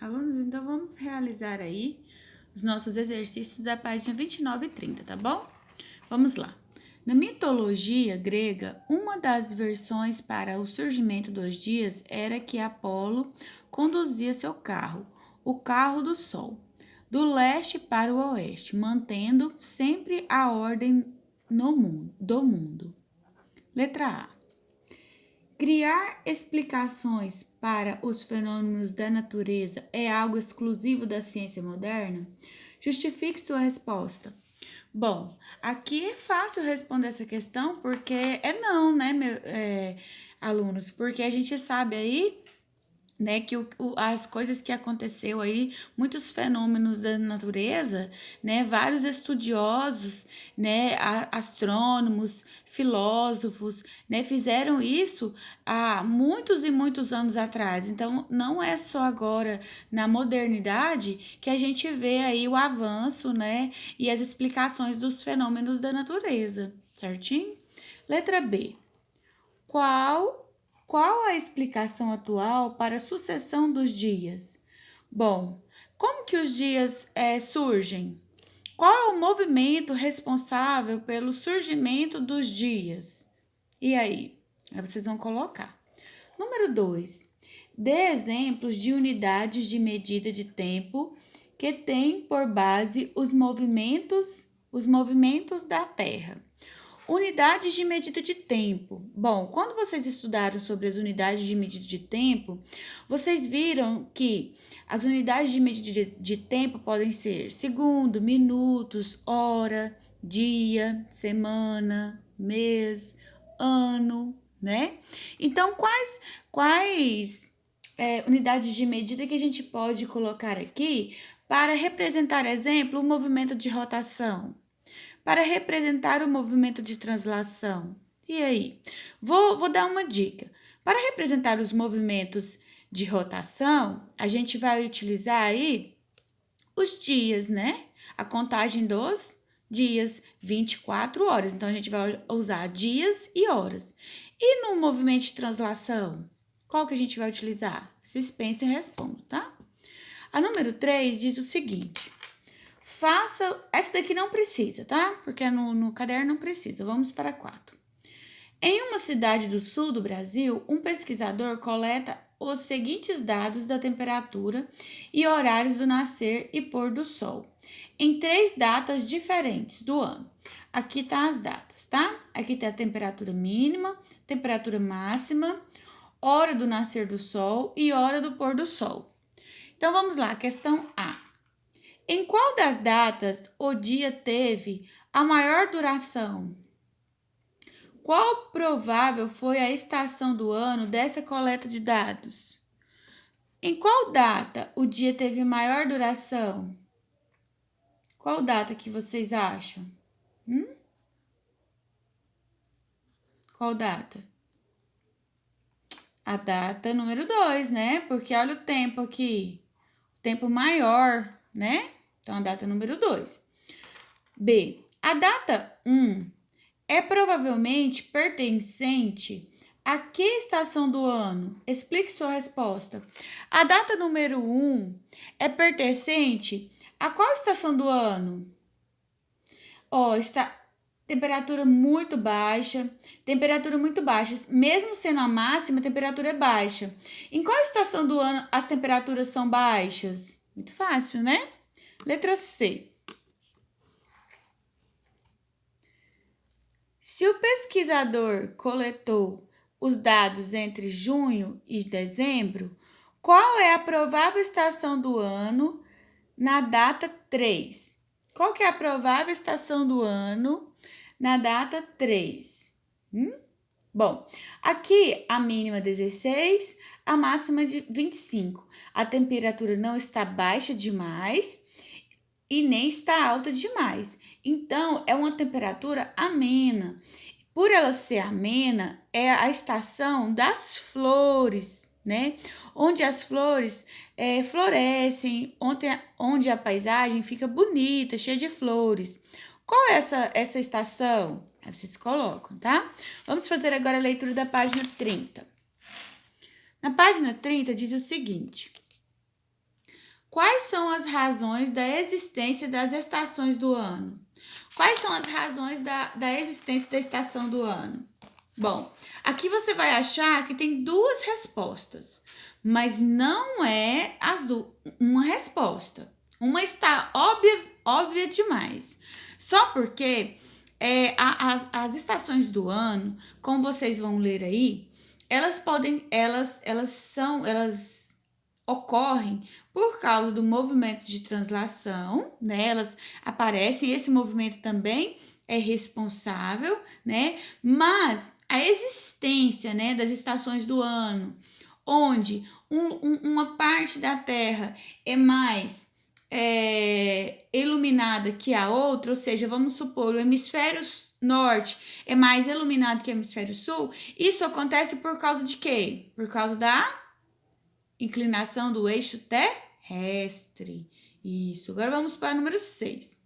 Alunos, então vamos realizar aí os nossos exercícios da página 29 e 30, tá bom? Vamos lá. Na mitologia grega, uma das versões para o surgimento dos dias era que Apolo conduzia seu carro, o carro do Sol, do leste para o oeste, mantendo sempre a ordem do mundo. Letra A. Criar explicações para os fenômenos da natureza é algo exclusivo da ciência moderna? Justifique sua resposta. Bom, aqui é fácil responder essa questão porque é não, né, alunos? Porque a gente sabe aí, né, que as coisas que aconteceu aí, muitos fenômenos da natureza, né, vários estudiosos, né, astrônomos, filósofos, né, fizeram isso há muitos e muitos anos atrás. Então, não é só agora na modernidade que a gente vê aí o avanço, né, e as explicações dos fenômenos da natureza, certinho? Letra B. Qual a explicação atual para a sucessão dos dias? Bom, como que os dias surgem? Qual é o movimento responsável pelo surgimento dos dias? E aí? Aí vocês vão colocar. Número 2. Dê exemplos de unidades de medida de tempo que têm por base os movimentos da Terra. Unidades de medida de tempo. Bom, quando vocês estudaram sobre as unidades de medida de tempo, vocês viram que as unidades de medida de tempo podem ser segundo, minutos, hora, dia, semana, mês, ano, né? Então, quais unidades de medida que a gente pode colocar aqui para representar, exemplo, o movimento de rotação? Para representar o movimento de translação. E aí? Vou dar uma dica. Para representar os movimentos de rotação, a gente vai utilizar aí os dias, né? A contagem dos dias, 24 horas. Então, a gente vai usar dias e horas. E no movimento de translação, qual que a gente vai utilizar? Vocês pensem e respondam, tá? A número 3 diz o seguinte: faça. Essa daqui não precisa, tá? Porque no caderno não precisa. Vamos para 4. Em uma cidade do sul do Brasil, um pesquisador coleta os seguintes dados da temperatura e horários do nascer e pôr do sol, em 3 datas diferentes do ano. Aqui tá as datas, tá? Aqui tá a temperatura mínima, temperatura máxima, hora do nascer do sol e hora do pôr do sol. Então vamos lá, questão A. Em qual das datas o dia teve a maior duração? Qual provável foi a estação do ano dessa coleta de dados? Em qual data o dia teve maior duração? Qual data que vocês acham? Qual data? A data número 2, né? Porque olha o tempo aqui. O tempo maior, né? Então, a data número 2. B. A data 1 é provavelmente pertencente a que estação do ano? Explique sua resposta. A data número 1 é pertencente a qual estação do ano? Está temperatura muito baixa, mesmo sendo a máxima, a temperatura é baixa. Em qual estação do ano as temperaturas são baixas? Muito fácil, né? Letra C. Se o pesquisador coletou os dados entre junho e dezembro, qual é a provável estação do ano na data 3? Qual que é a provável estação do ano na data 3? Bom, aqui a mínima 16, a máxima de 25. A temperatura não está baixa demais e nem está alta demais. Então, é uma temperatura amena. Por ela ser amena, é a estação das flores, né? Onde as flores florescem, onde a paisagem fica bonita, cheia de flores. Qual é essa estação? Aí vocês colocam, tá? Vamos fazer agora a leitura da página 30. Na página 30 diz o seguinte: Quais são as razões da existência das estações do ano? Quais são as razões da existência da estação do ano? Bom, aqui você vai achar que tem duas respostas, mas não é uma resposta. Uma está óbvia demais. Só porque as estações do ano, como vocês vão ler aí, elas ocorrem por causa do movimento de translação, né? Elas aparecem, esse movimento também é responsável, né? Mas a existência, né, das estações do ano, onde uma parte da Terra é mais iluminada que a outra, ou seja, vamos supor, o hemisfério norte é mais iluminado que o hemisfério sul, isso acontece por causa de quê? Por causa da inclinação do eixo terrestre. Isso. Agora vamos para o número 6.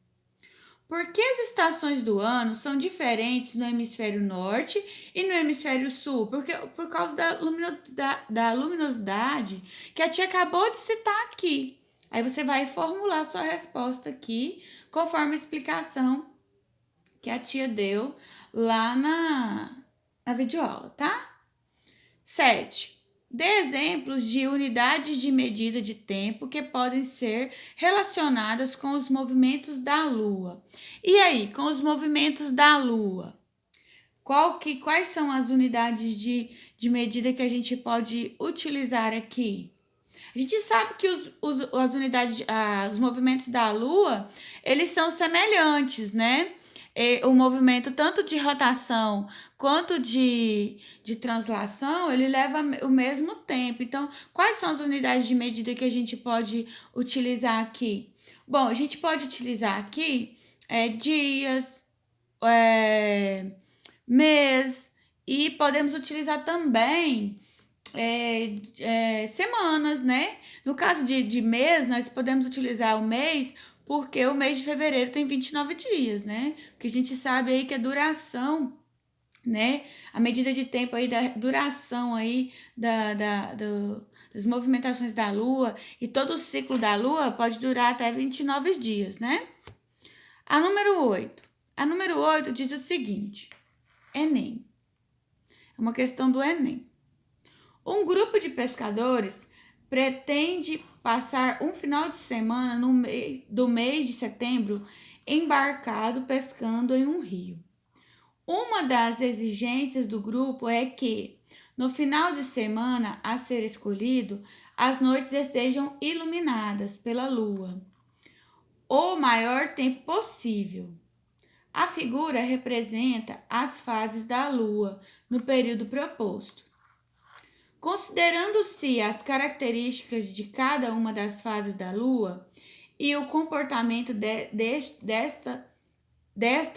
Por que as estações do ano são diferentes no hemisfério norte e no hemisfério sul? Porque, por causa da luminosidade que a tia acabou de citar aqui. Aí você vai formular sua resposta aqui, conforme a explicação que a tia deu lá na videoaula, tá? 7. Dê exemplos de unidades de medida de tempo que podem ser relacionadas com os movimentos da Lua. E aí, com os movimentos da Lua, quais são as unidades de medida que a gente pode utilizar aqui? A gente sabe que os movimentos da Lua, eles são semelhantes, né? O movimento tanto de rotação quanto de translação, ele leva o mesmo tempo. Então, quais são as unidades de medida que a gente pode utilizar aqui? Bom, a gente pode utilizar aqui dias, mês, e podemos utilizar também semanas, né? No caso de mês, nós podemos utilizar o mês porque o mês de fevereiro tem 29 dias, né? Porque a gente sabe aí que a duração, né? A medida de tempo aí da duração aí das movimentações da Lua e todo o ciclo da Lua pode durar até 29 dias, né? A número 8. A número 8 diz o seguinte: Enem. É uma questão do Enem. Um grupo de pescadores pretende passar um final de semana do mês de setembro embarcado pescando em um rio. Uma das exigências do grupo é que, no final de semana a ser escolhido, as noites estejam iluminadas pela lua o maior tempo possível. A figura representa as fases da lua no período proposto. Considerando-se as características de cada uma das fases da Lua e o comportamento desta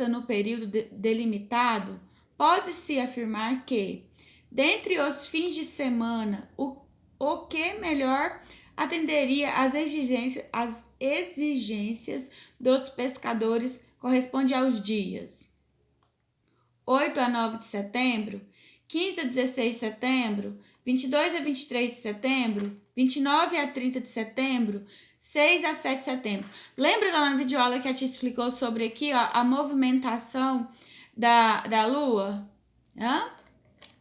no período delimitado, pode-se afirmar que, dentre os fins de semana, o que melhor atenderia às exigências dos pescadores corresponde aos dias 8 a 9 de setembro, 15 a 16 de setembro, 22 a 23 de setembro, 29 a 30 de setembro, 6 a 7 de setembro. Lembra lá na videoaula que a tia explicou sobre aqui, ó, a movimentação da Lua? Hã?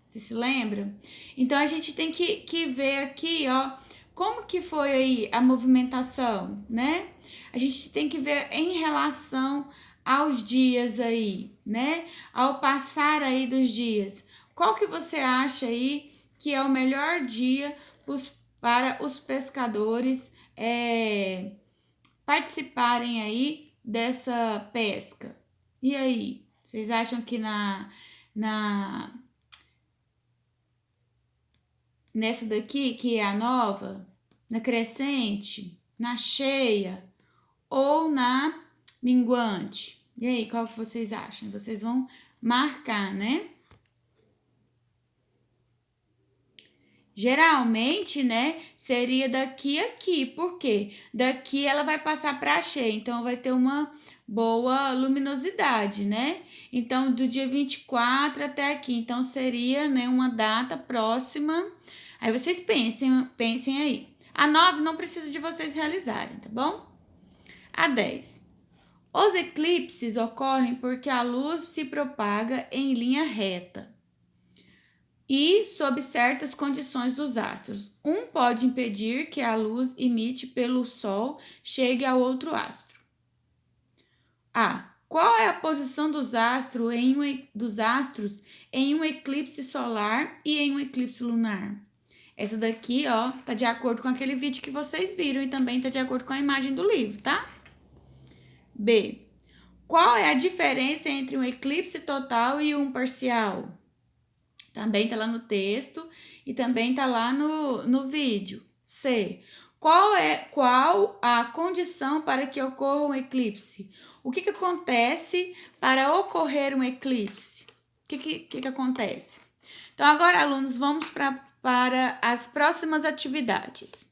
Você se lembra? Então, a gente tem que ver aqui, ó, como que foi aí a movimentação, né? A gente tem que ver em relação aos dias aí, né? Ao passar aí dos dias. Qual que você acha aí que é o melhor dia para os pescadores participarem aí dessa pesca? E aí, vocês acham que nessa daqui, que é a nova, na crescente, na cheia ou na minguante? E aí, qual que vocês acham? Vocês vão marcar, né? Geralmente, né, seria daqui a aqui, porque daqui ela vai passar para cheia, então vai ter uma boa luminosidade, né? Então, do dia 24 até aqui, então seria, né, uma data próxima. Aí vocês pensem aí. A 9 não precisa de vocês realizarem, tá bom? A 10. Os eclipses ocorrem porque a luz se propaga em linha reta e sob certas condições dos astros. Um pode impedir que a luz emite pelo Sol chegue ao outro astro. A. Qual é a posição dos astros em um eclipse solar e em um eclipse lunar? Essa daqui, ó, tá de acordo com aquele vídeo que vocês viram e também tá de acordo com a imagem do livro, tá? B. Qual é a diferença entre um eclipse total e um parcial? Também tá lá no texto e também tá lá no vídeo. C. Qual a condição para que ocorra um eclipse? O que acontece para ocorrer um eclipse? O que acontece? Então, agora, alunos, vamos para as próximas atividades.